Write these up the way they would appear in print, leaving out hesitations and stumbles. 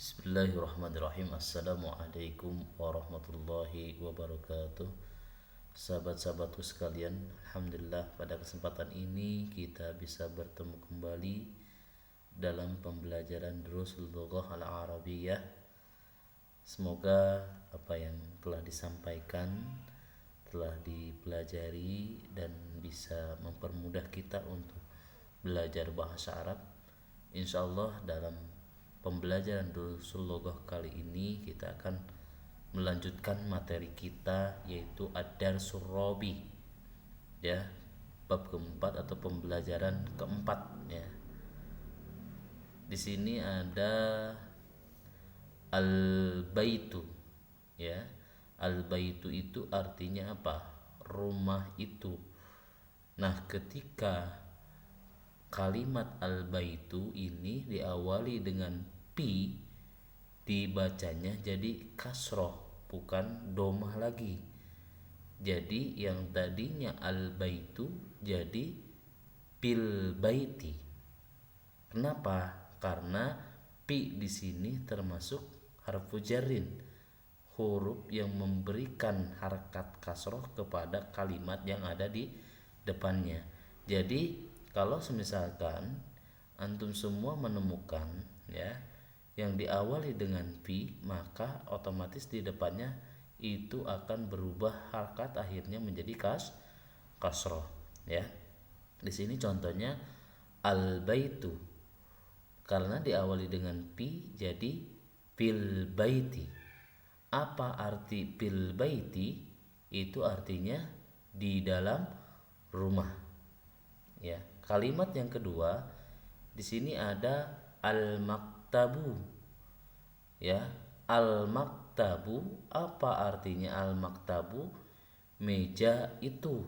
Bismillahirrahmanirrahim. Assalamualaikum warahmatullahi wabarakatuh. Sahabat-sahabatku sekalian, alhamdulillah pada kesempatan ini kita bisa bertemu kembali dalam pembelajaran Durusul Lughah Al-Arabiyyah. Semoga apa yang telah disampaikan telah dipelajari dan bisa mempermudah kita untuk belajar bahasa Arab. Insyaallah dalam pembelajaran Durusul Lughah kali ini kita akan melanjutkan materi kita, yaitu Ad-Darsul Rabi, ya, bab keempat atau pembelajaran keempat, ya. Di sini ada al-baitu, ya. Al-baitu itu artinya apa? Rumah itu. Nah, ketika kalimat al-baitu ini diawali dengan pi, dibacanya jadi kasroh, bukan domah lagi. Jadi yang tadinya al-baitu jadi bil baiti. Kenapa? Karena pi di sini termasuk harfu jarrin, huruf yang memberikan harakat kasroh kepada kalimat yang ada di depannya. Jadi kalau semisalkan antum semua menemukan, ya, yang diawali dengan pi, maka otomatis di depannya itu akan berubah harakat akhirnya menjadi kasroh, ya. Di sini contohnya al-baitu, karena diawali dengan pi jadi bil baiti. Apa arti bil baiti? Itu artinya di dalam rumah, ya. Kalimat yang kedua di sini ada al-maktabu, ya. Al-maktabu, apa artinya al-maktabu? Meja itu.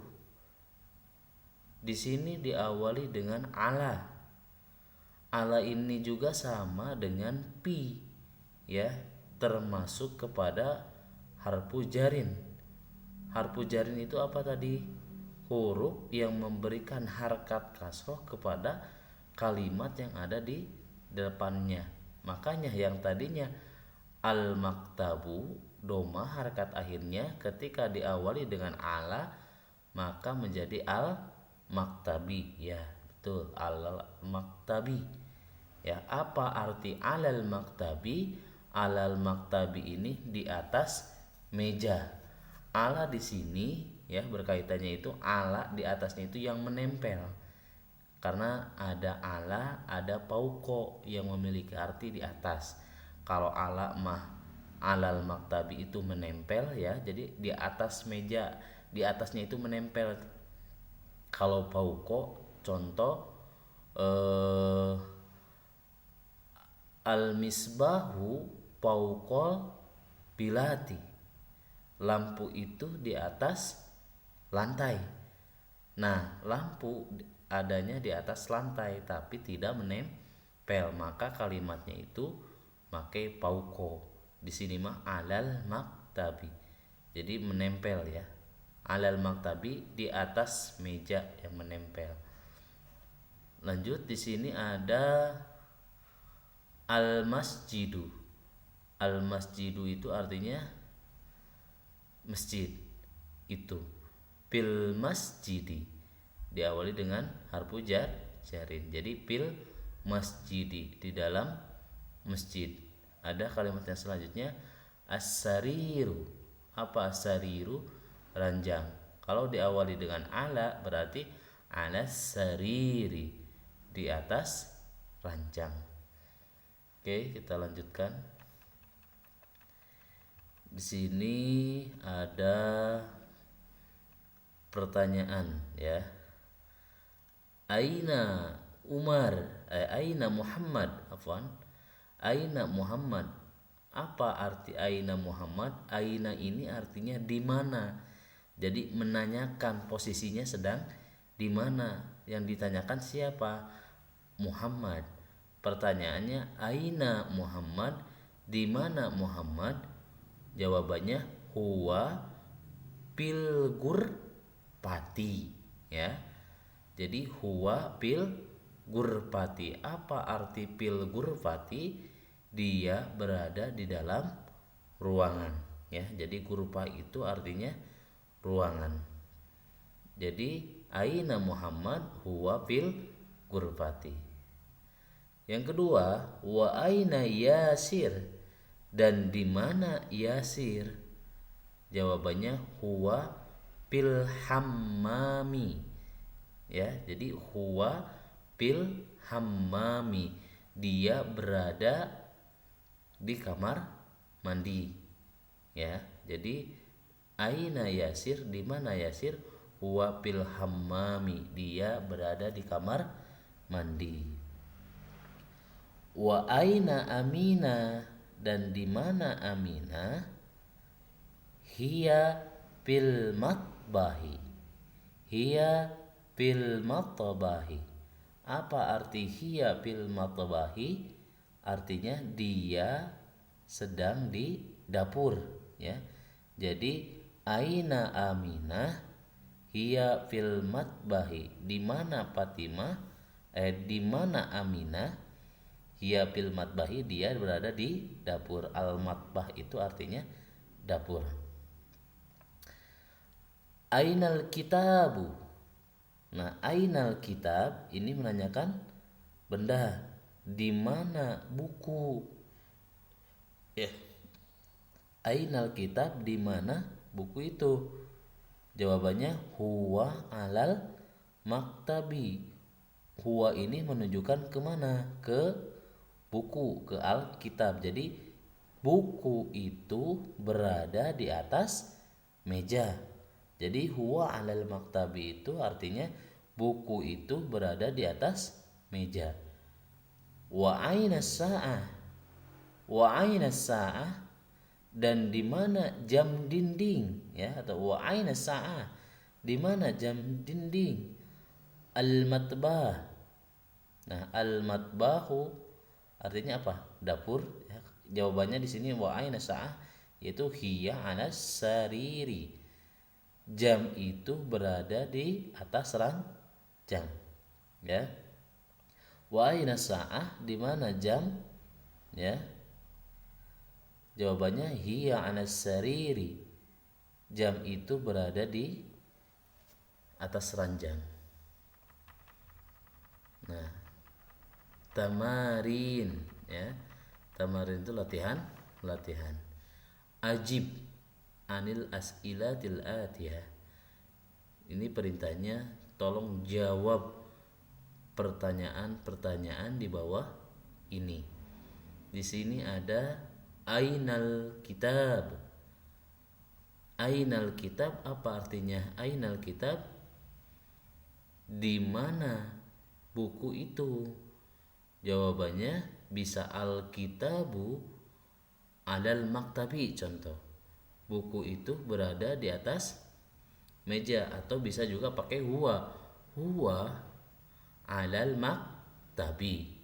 Di sini diawali dengan ala. Ala ini juga sama dengan pi, ya, termasuk kepada harfu jarin. Harfu jarin itu apa tadi? Huruf yang memberikan harakat kasroh kepada kalimat yang ada di depannya. Makanya yang tadinya al-maktabu doma harakat akhirnya ketika diawali dengan ala maka menjadi al-maktabi, ya, betul, al-maktabi. Ya, apa arti alal maktabi? Alal maktabi ini di atas meja. Ala di sini, ya, berkaitannya itu ala di atasnya itu yang menempel. Karena ada ala, ada pauko yang memiliki arti di atas. Kalau ala mah alal maktabi itu menempel, ya, jadi di atas meja, di atasnya itu menempel. Kalau pauko, contoh al-misbahu pauqol bilati, lampu itu di atas lantai. Nah, lampu adanya di atas lantai tapi tidak menempel, maka kalimatnya itu pakai pauko. Di sini mah alal maktabi, jadi menempel, ya. Alal maktabi di atas meja yang menempel. Lanjut, di sini ada al-masjidu. Al-masjidu itu artinya masjid itu. Bil masjidi diawali dengan harfu jarin. Jadi bil masjidi, di dalam masjid. Ada kalimat yang selanjutnya as-sariru. Apa as-sariru? Ranjang. Kalau diawali dengan ala berarti ala sariri, di atas ranjang. Oke, kita lanjutkan. Di sini ada pertanyaan, ya. Aina Umar, aina Muhammad, afwan. Aina Muhammad. Apa arti aina Muhammad? Aina ini artinya di mana. Jadi menanyakan posisinya sedang di mana. Yang ditanyakan siapa? Muhammad. Pertanyaannya aina Muhammad, di mana Muhammad? Jawabannya huwa bil gurpati, ya. Jadi huwa bil gurfati. Apa arti pil gurfati? dia berada di dalam ruangan, ya. Jadi gurfa itu artinya ruangan. Jadi aina Muhammad huwa fil gurfati. Yang kedua, wa aina Yasir, dan di mana Yasir? Jawabannya huwa fil hammami. Ya, jadi huwa fil hammami. Dia berada di kamar mandi. Ya, jadi aina Yasir, di mana Yasir? Huwa fil hammami. Dia berada di kamar mandi. Wa aina Amina, dan di mana Amina? Hiya fil matbahi. Hiya fil matbahi. Apa arti hiya fil matbahi? Artinya dia sedang di dapur, ya. Jadi aina Aminah hiya fil matbahi. Di mana Fatimah? Di mana Aminah? Hiya fil matbahi, dia berada di dapur. Al matbah itu artinya dapur. Ainal kitabu. Nah, ainal kitab ini menanyakan benda. Di mana buku? Ya. Ainal kitab, di mana buku itu? Jawabannya huwa alal maktabi. Huwa ini menunjukkan kemana? Ke buku, ke Alkitab. Jadi buku itu berada di atas meja. Jadi huwa alal maktabi itu artinya buku itu berada di atas meja. Wa aina sa'ah. Wa aina sa'ah, dan di mana jam dinding, ya, atau wa aina sa'ah, di mana jam dinding? Al matbah. Nah, al matbahu artinya apa? Dapur, ya. Jawabannya di sini wa aina sa'ah, yaitu hiya 'alas sariri. Jam itu berada di atas ranjang, ya. Wa aina sa'ah, di mana jam? Ya. Jawabannya hiya 'alas sariri. Jam itu berada di atas ranjang. Nah, tamarin, ya. Tamarin itu latihan. Ajib anil as'ilatil atiyah. Ini perintahnya, tolong jawab pertanyaan-pertanyaan di bawah ini. Di sini ada ainal kitab. Ainal kitab, apa artinya ainal kitab? Di mana buku itu? Jawabannya bisa al-kitabu alal maktabi. Contoh, buku itu berada di atas meja, atau bisa juga pakai huwa alal maktabi.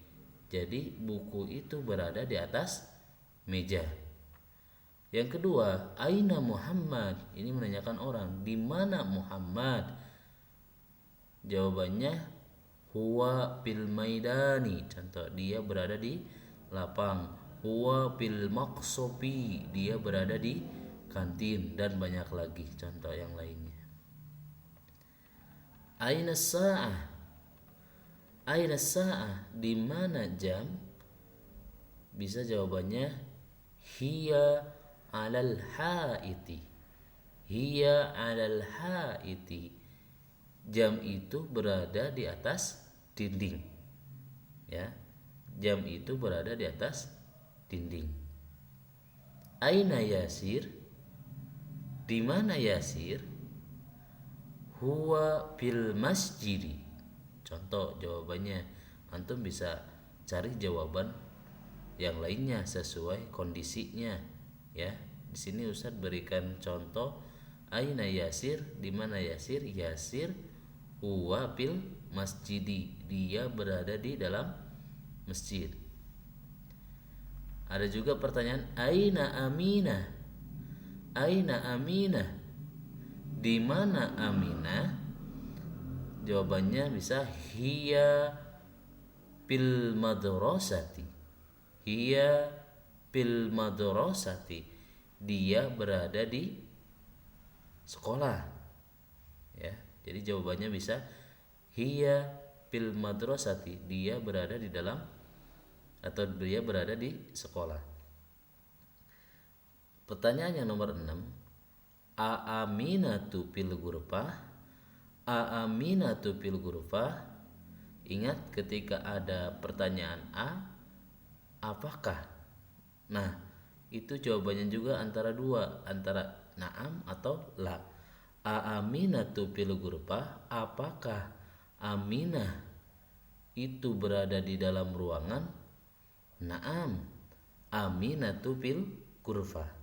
Jadi buku itu berada di atas meja. Yang kedua, aina Muhammad. Ini menanyakan orang, di mana Muhammad? Jawabannya huwa fil maidani. Contoh, dia berada di lapang. Huwa fil maqsopi, dia berada di kantin, dan banyak lagi contoh yang lainnya. Aina sa'ah. Aina sa'ah, di mana jam? Bisa jawabannya hiya 'alal haiti. Hiya 'alal haiti. Jam itu berada di atas dinding, ya. Jam itu berada di atas dinding. Aina Yasir, di mana Yasir? Huwa fil masjidi. Contoh jawabannya, antum bisa cari jawaban yang lainnya sesuai kondisinya, ya. Di sini Ustadz berikan contoh aina Yasir, di mana Yasir? Yasir huwa fil masjidi, dia berada di dalam masjid. Ada juga pertanyaan aina Aminah. Aina Aminah, di mana Aminah? Jawabannya bisa hiya fil madrasati. Hiya fil madrasati, dia berada di sekolah. Ya, jadi jawabannya bisa hiya fil madrasati, dia berada di dalam atau dia berada di sekolah. Pertanyaan yang nomor 6, Aaminatu fil ghurfah. Aaminatu fil ghurfah. Ingat ketika ada pertanyaan apakah? Nah, itu jawabannya juga antara dua, antara na'am atau la. Aaminatu fil ghurfah, apakah Aminah itu berada di dalam ruangan? Na'am, Aminatu fil ghurfah.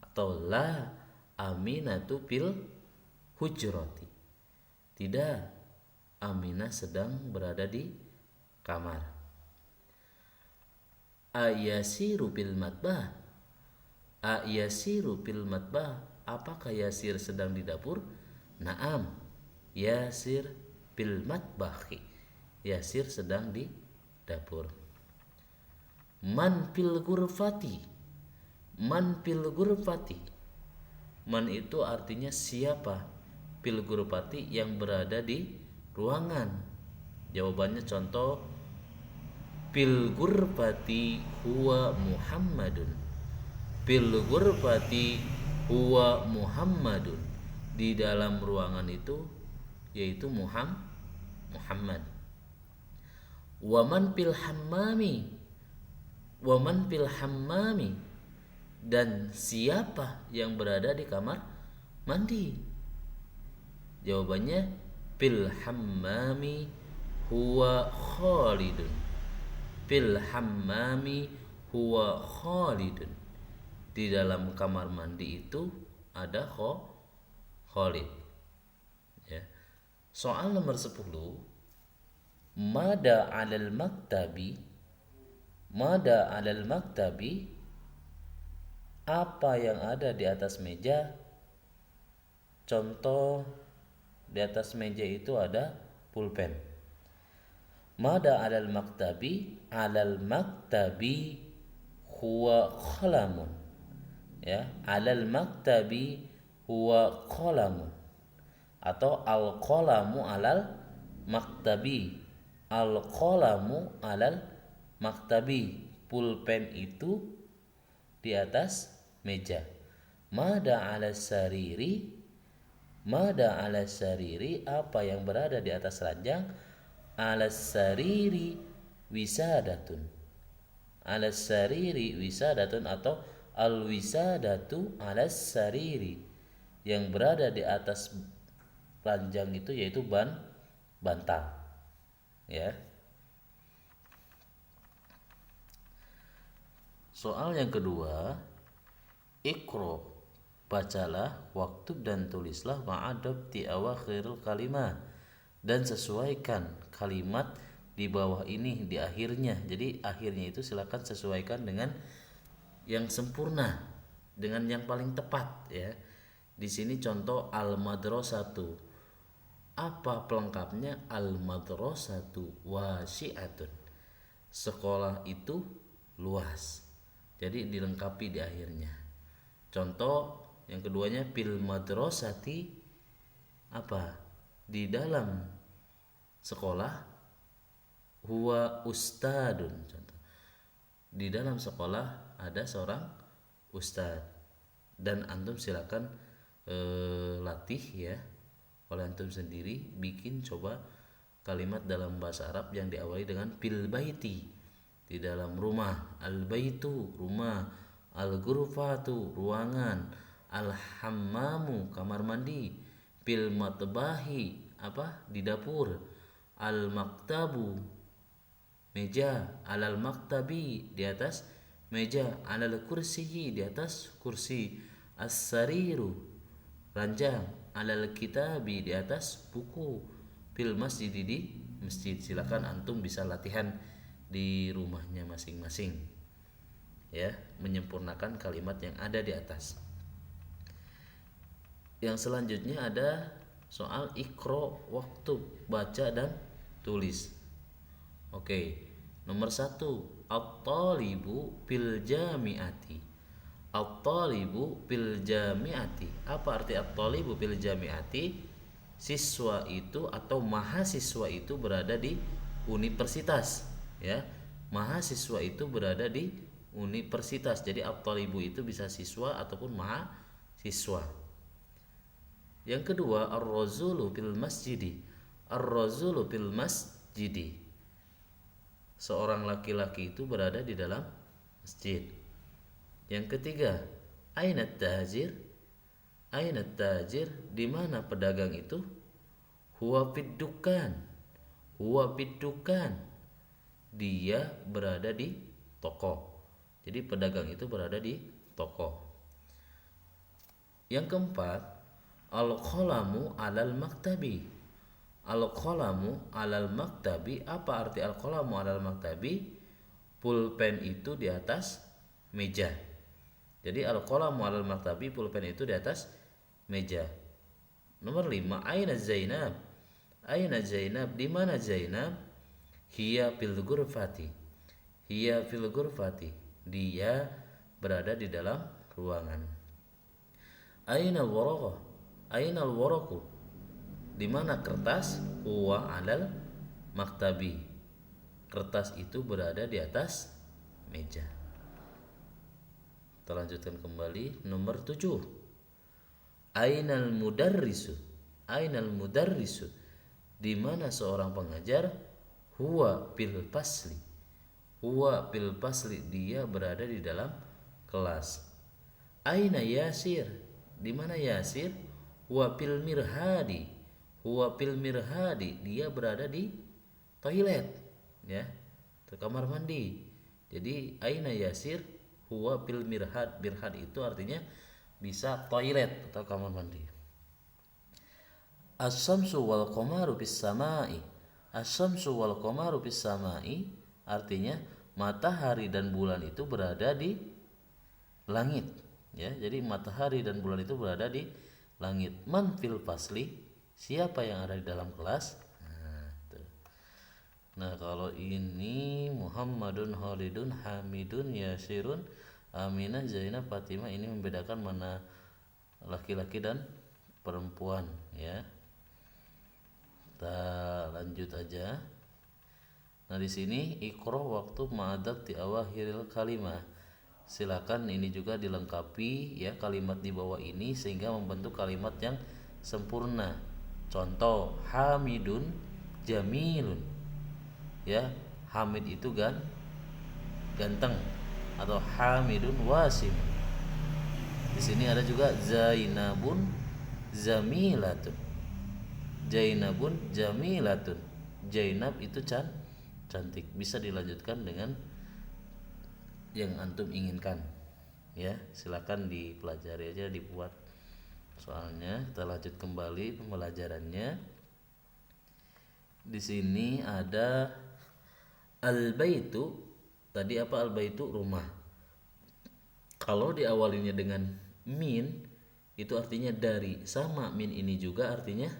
Atau la Aminatu fil hujrati. Tidak, Aminah sedang berada di kamar. Ayasiru fil matbah. Ayasiru fil matbah, apakah Yasir sedang di dapur? Naam, Yasir fil matbahi, Yasir sedang di dapur. Man fil ghurfati. Man fil ghurfati, man itu artinya siapa, fil ghurfati yang berada di ruangan. Jawabannya contoh, fil ghurfati huwa Muhammadun. Fil ghurfati huwa Muhammadun, di dalam ruangan itu yaitu Muhammad. Waman fil hammami. Waman fil hammami, dan siapa yang berada di kamar mandi? Jawabannya fil hammami huwa Khalidun. Fil hammami huwa Khalidun, di dalam kamar mandi itu ada Khalid. Ya. Soal nomor 10, Mada 'alal maktabi. Mada 'alal maktabi, apa yang ada di atas meja? Contoh, di atas meja itu ada pulpen. Mada 'alal maktabi, 'alal maktabi huwa qalamun. Ya, 'alal maktabi huwa qalamun. Atau al-qalamu 'alal maktabi. Al-qalamu 'alal maktabi, pulpen itu di atas meja. Mada 'alas sariri. Mada 'alas sariri, apa yang berada di atas ranjang? 'Alas sariri wisadatun. 'Alas sariri wisadatun, atau al wisadatu 'alas sariri, yang berada di atas ranjang itu yaitu bantal. Ya. Soal yang kedua, Iqra, bacalah, waktub dan tulislah ma'adabti awakhirul kalimah, dan sesuaikan kalimat di bawah ini di akhirnya. Jadi akhirnya itu silakan sesuaikan dengan yang sempurna, dengan yang paling tepat ya. Di sini contoh al-madrasatu. Apa pelengkapnya? Al-madrasatu wasi'atun. Sekolah itu luas. Jadi dilengkapi di akhirnya. Contoh yang keduanya, fil madrasati, apa? Di dalam sekolah, huwa ustadun. Contoh, di dalam sekolah ada seorang ustad. Dan antum silakan latih ya, oleh antum sendiri, bikin coba kalimat dalam bahasa Arab yang diawali dengan fil baiti, di dalam rumah, al baitu rumah, al ghurfatu ruangan, al hammamu kamar mandi, fil matbahi apa? Di dapur, al maktabu meja, alal maktabi di atas meja, alal kursiyi di atas kursi, as-sariru ranjang, alal kitabi di atas buku, fil masjid di masjid. Silakan antum bisa latihan di rumahnya masing-masing ya, menyempurnakan kalimat yang ada di atas. Yang selanjutnya ada soal Iqra, waktub, baca dan tulis. Oke, Nomor satu, at-talibu fil jami'ati. At-talibu fil jami'ati. Apa arti at-talibu fil jami'ati? Siswa itu atau mahasiswa itu berada di universitas, ya. Mahasiswa itu berada di universitas. Jadi at-talibu itu bisa siswa ataupun mahasiswa. Yang kedua, ar-rajulu fil masjidi. Ar-rajulu fil masjidi. Seorang laki-laki itu berada di dalam masjid. Yang ketiga, aina tajir? Aina tajir? Di mana pedagang itu? Huwa fid dukan. Huwa fid dukan. Dia berada di toko. Jadi pedagang itu berada di toko. Yang keempat, al-qalamu 'alal maktabi. Al-qalamu 'alal maktabi. Apa arti al-qalamu 'alal maktabi? Pulpen itu di atas meja. Jadi al-qalamu 'alal maktabi, pulpen itu di atas meja. Nomor 5, aina Zainab? Aina Zainab? Di mana Zainab? Hiya fil ghurfati. Hiya fil ghurfati. Dia berada di dalam ruangan. Aina al-waraqah? Aina al-waraqu? Di mana kertas? Huwa 'alal maktabi. Kertas itu berada di atas meja. Kita lanjutkan kembali. Nomor 7. Ainal mudarrisu? Ainal mudarrisu? Di mana seorang pengajar? Huwa fil fasli. Huwa fil fasli. Dia berada di dalam kelas. Aina Yasir? Di mana Yasir? Huwa fil mirhadi. Huwa fil mirhadi. Dia berada di toilet, ya, di kamar mandi. Jadi aina Yasir? Huwa fil mirhad. Mirhad itu artinya bisa toilet atau kamar mandi. As-samsu wal qamaru bis samai. As-samsu wal qamaru bis samai artinya matahari dan bulan itu berada di langit, ya. Jadi matahari dan bulan itu berada di langit. Man fil fasli? Siapa yang ada di dalam kelas? Nah, kalau ini Muhammadun, Khalidun, Hamidun, Yasirun, Aminah, Zainab, Fatimah, ini membedakan mana laki-laki dan perempuan, ya. Kita lanjut aja. Nah, di sini iqra waktu ma'adat di awakhiril kalimah. Silakan ini juga dilengkapi, ya, kalimat di bawah ini sehingga membentuk kalimat yang sempurna. Contoh, Hamidun jamilun. Ya, Hamid itu ganteng, atau Hamidun wasim. Di sini ada juga Zainabun zamilatun. Zainabun jamilatun. Zainab itu cantik. Bisa dilanjutkan dengan yang antum inginkan, ya. Silakan dipelajari aja, dibuat soalnya. Kita lanjut kembali pembelajarannya. Di sini ada al-baitu. Tadi apa al-baitu? Rumah. Kalau diawalinya dengan min, itu artinya dari. Sama min ini juga artinya,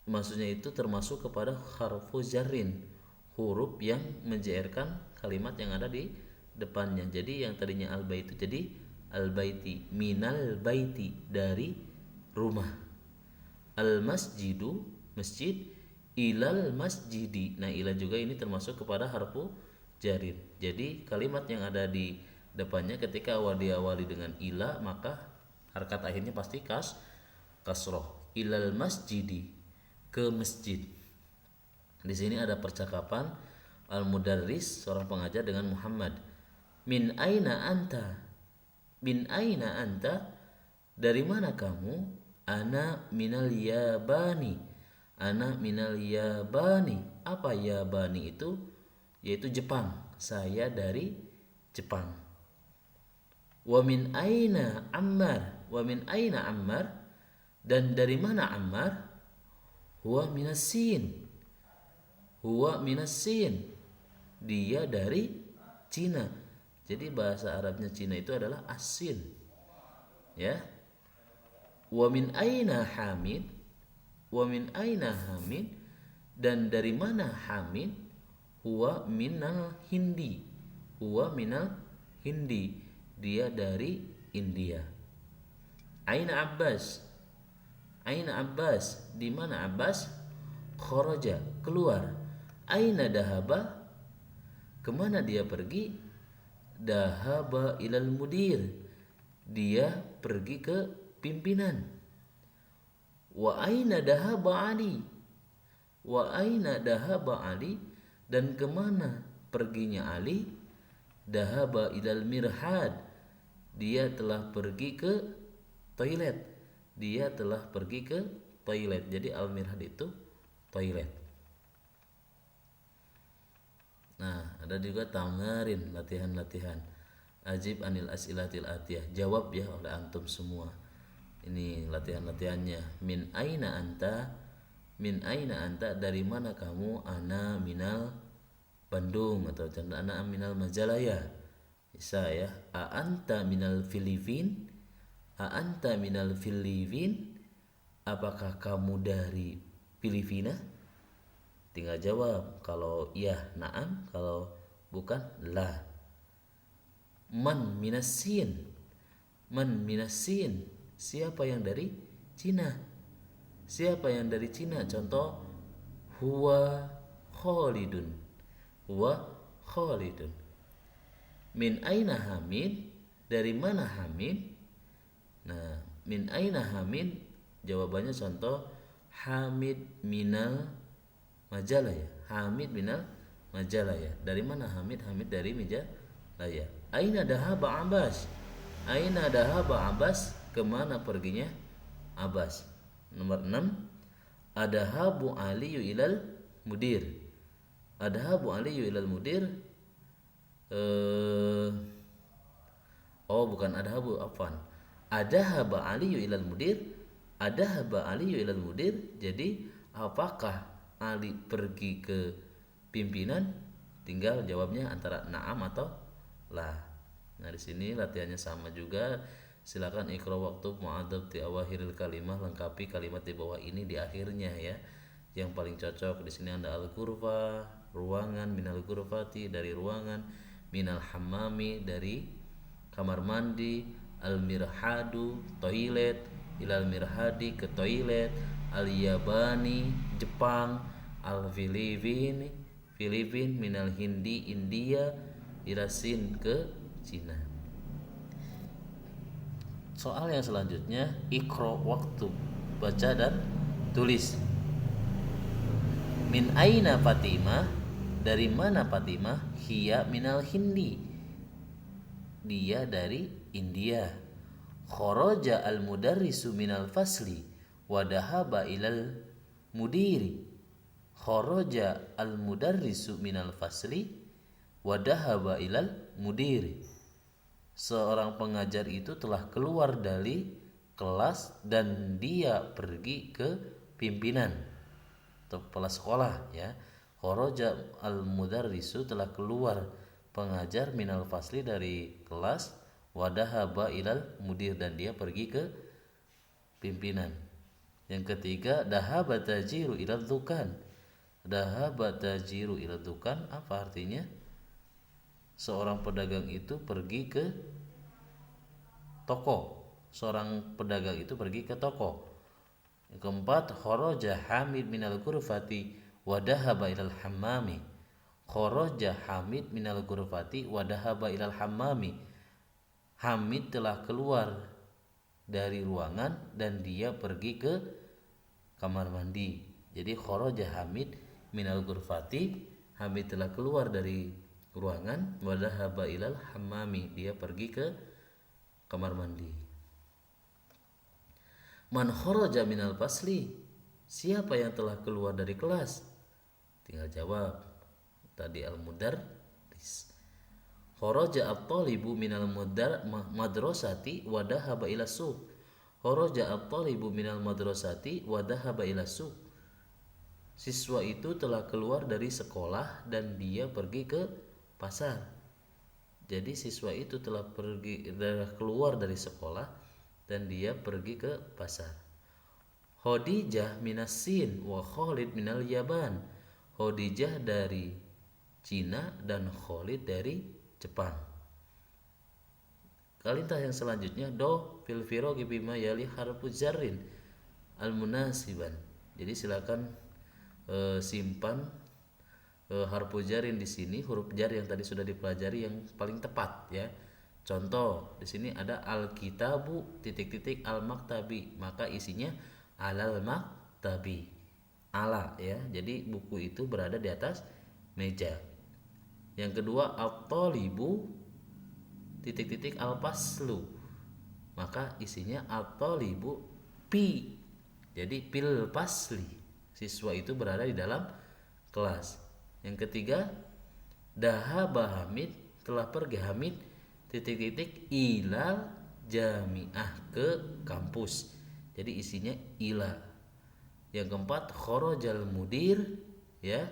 maksudnya itu termasuk kepada harfu jarrin, huruf yang menjairkan kalimat yang ada di depannya. Jadi yang tadinya al-baitu jadi al-baiti. Minal baiti, dari rumah. Al-masjidu, masjid. Ilal masjidi. Nah, ila juga ini termasuk kepada harfu jarir. Jadi kalimat yang ada di depannya ketika diawali dengan ila, maka harkat akhirnya pasti kasroh. Ilal masjidi, ke masjid. Di sini ada percakapan al-mudarris, seorang pengajar, dengan Muhammad. Min aina anta? Min aina anta? Dari mana kamu? Ana minal yabani. Ana minal yabani. Apa yabani itu? Yaitu Jepang. Saya dari Jepang. Wa min aina Ammar? Wa min aina Ammar? Dan dari mana Ammar? Huwa minas Sin. Huwa minas Sin. Dia dari Cina. Jadi bahasa Arabnya Cina itu adalah As-Sin, ya. Wa min aina Hamid? Wa min aina Hamid? Dan dari mana Hamid? Huwa minal Hindi. Huwa minal Hindi. Dia dari India. Aina Abbas? Aina Abbas? Di mana Abbas? Kharaja, keluar. Aina dahaba? Kemana dia pergi? Dahaba ilal mudir. Dia pergi ke pimpinan. Wa aina dahaba Ali? Wa aina dahaba Ali? Dan kemana perginya Ali? Dahaba ilal mirhad. Dia telah pergi ke toilet. Dia telah pergi ke toilet. Jadi al mirhad itu toilet. Nah, ada juga tamarin, latihan-latihan. Ajib anil as'ilatil atiyah. Jawab ya oleh antum semua. Ini latihan-latihannya. Min aina anta? Min aina anta? Dari mana kamu? Ana minal Bandung, atau ana minal Majalaya. Bisa ya. A anta minal Filipin? A anta minal Filipin? Apakah kamu dari Filipina? Tinggal jawab. Kalau iya na'am, kalau bukan la. Man minasin? Man minasin? Siapa yang dari Cina? Siapa yang dari Cina? Contoh, huwa Khalidun. Huwa Khalidun. Min aina Hamid? Dari mana Hamid? Nah, min aina Hamid? Jawabannya contoh, Hamid minal Majalaya. Hamid minal Majalaya. Dari mana Hamid? Hamid dari Majalaya. Aina dahaba Abbas? Aina dahaba Abbas? Kemana perginya Abbas? Nomor 6. Adhabu Aliyu ilal mudir. Adhabu Aliyu ilal mudir. Bukan adhabu, afwan. Adhaba Aliyu ilal mudir. Adhaba Aliyu ilal mudir. Jadi apakah Ali pergi ke pimpinan? Tinggal jawabnya antara na'am atau la. Nah, di sini latihannya sama juga. Silakan ikra waktu mu'adzab di awahiril kalimah, lengkapi kalimat di bawah ini di akhirnya ya. Yang paling cocok di sini Anda al-ghurfa, ruangan, minal ghurfati dari ruangan, minal hammami dari kamar mandi, al-mirhadu toilet, ilal mirhadi ke toilet, al-yabani Jepang, al-filipin Filipin, minal Hindi India, ila Sin ke Cina. Soal yang selanjutnya, ikra waktu, baca dan tulis. Min aina Fatimah? Dari mana Fatimah? Hiya minal Hindi. Dia dari India. Kharaja al mudarrisu minal fasli wa dahaba ilal mudiri. Kharaja al mudarrisu minal fasli wa dahaba ilal mudiri. Seorang pengajar itu telah keluar dari kelas dan dia pergi ke pimpinan atau kepala sekolah ya. Kharaja al mudarrisu, telah keluar pengajar, minal fasli dari kelas, wadahaba ilal mudir, dan dia pergi ke pimpinan. Yang ketiga, dahaba tajiru ilal dukan. Dahaba tajiru ilal dukan, apa artinya? Seorang pedagang itu pergi ke toko. Seorang pedagang itu pergi ke toko. Yang keempat, kharaja Hamid minal ghurfati wa dahaba ilal hammami. Kharaja Hamid minal ghurfati wa dahaba ilal hammami. Hamid telah keluar dari ruangan dan dia pergi ke kamar mandi. Jadi kharaja Hamid minal ghurfati, Hamid telah keluar dari ruangan, wa dahaba ilal hammami, dia pergi ke kamar mandi. Man kharaja minal fasli? Siapa yang telah keluar dari kelas? Tinggal jawab. Tadi al-mudarris. Kharaja at-talibu minal madrasati wa dahaba ila suq. Kharaja at-talibu minal madrasati wa dahaba ila suq. Siswa itu telah keluar dari sekolah dan dia pergi ke pasar. Jadi siswa itu telah keluar dari sekolah dan dia pergi ke pasar. Khadijah minas Sin wa Khalid minal Yaban. Khadijah dari Cina dan Khalid dari Jepang. Kalimat yang selanjutnya do fil firogi bima yali harfu jarrin al munasiban. Jadi silakan simpan harfu jarin di sini, huruf jar yang tadi sudah dipelajari yang paling tepat ya. Contoh di sini ada al-kitabu titik-titik al-maktabi, maka isinya alal maktabi. Ala ya. Jadi buku itu berada di atas meja. Yang kedua at-talibu titik-titik al-paslu, maka isinya at-talibu pi. Jadi pil pasli, siswa itu berada di dalam kelas. Yang ketiga dahaba Hamid, telah pergi Hamid titik-titik ilal jamiah, ke kampus. Jadi isinya ila. Yang keempat kharajal mudir ya,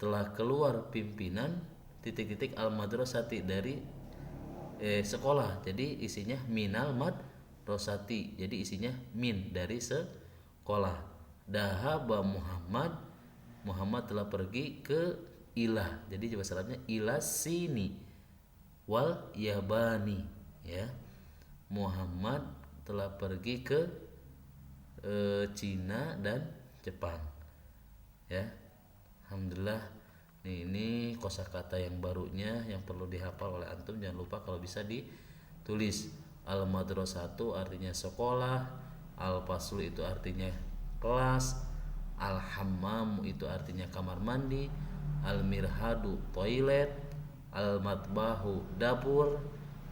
telah keluar pimpinan titik-titik al madrasati, dari sekolah. Jadi isinya minal madrasati, jadi isinya min, dari sekolah. Dahaba Muhammad, Muhammad telah pergi ke ilah, jadi bahasa Arabnya ilah sini wal yabani ya. Muhammad telah pergi ke Cina dan Jepang ya. Alhamdulillah. Ini kosakata yang barunya yang perlu dihafal oleh antum. Jangan lupa kalau bisa ditulis. Al madrasatu artinya sekolah, al faslu itu artinya kelas, al hammam itu artinya kamar mandi, al mirhadu toilet, al matbahu dapur,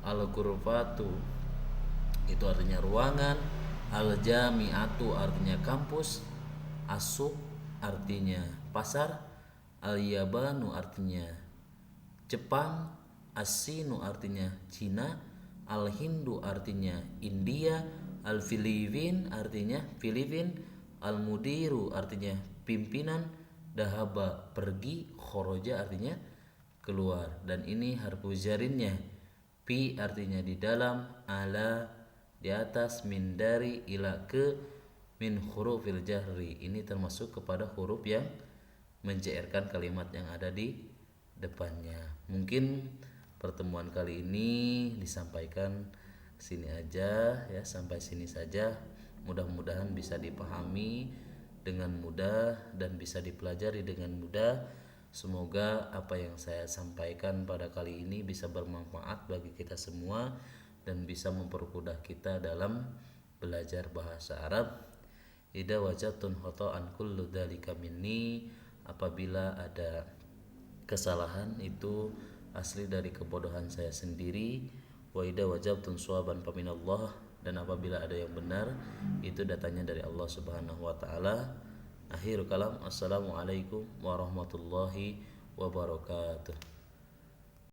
al ghurfatu itu artinya ruangan, al jami'atu artinya kampus, asuk artinya pasar, al yabanu artinya Jepang, asinu artinya Cina, al hindu artinya India, al filipin artinya Filipin, al mudiru artinya pimpinan, dahaba pergi, khoroja artinya keluar. Dan ini harfu jarinnya, pi artinya di dalam, ala di atas, min dari, ila ke, min hurufil jahri. Ini termasuk kepada huruf yang mencairkan kalimat yang ada di depannya. Mungkin pertemuan kali ini disampaikan sini aja ya, sampai sini saja. Mudah-mudahan bisa dipahami dengan mudah dan bisa dipelajari dengan mudah. Semoga apa yang saya sampaikan pada kali ini bisa bermanfaat bagi kita semua dan bisa mempermudah kita dalam belajar bahasa Arab. Idza wajadtum khata'an kullu dzalika minni, apabila ada kesalahan itu asli dari kebodohan saya sendiri. Wa idza wajadtum shawaban faminallah, dan apabila ada yang benar itu datanya dari Allah Subhanahu wa taala. Akhir kalam, assalamualaikum warahmatullahi wabarakatuh.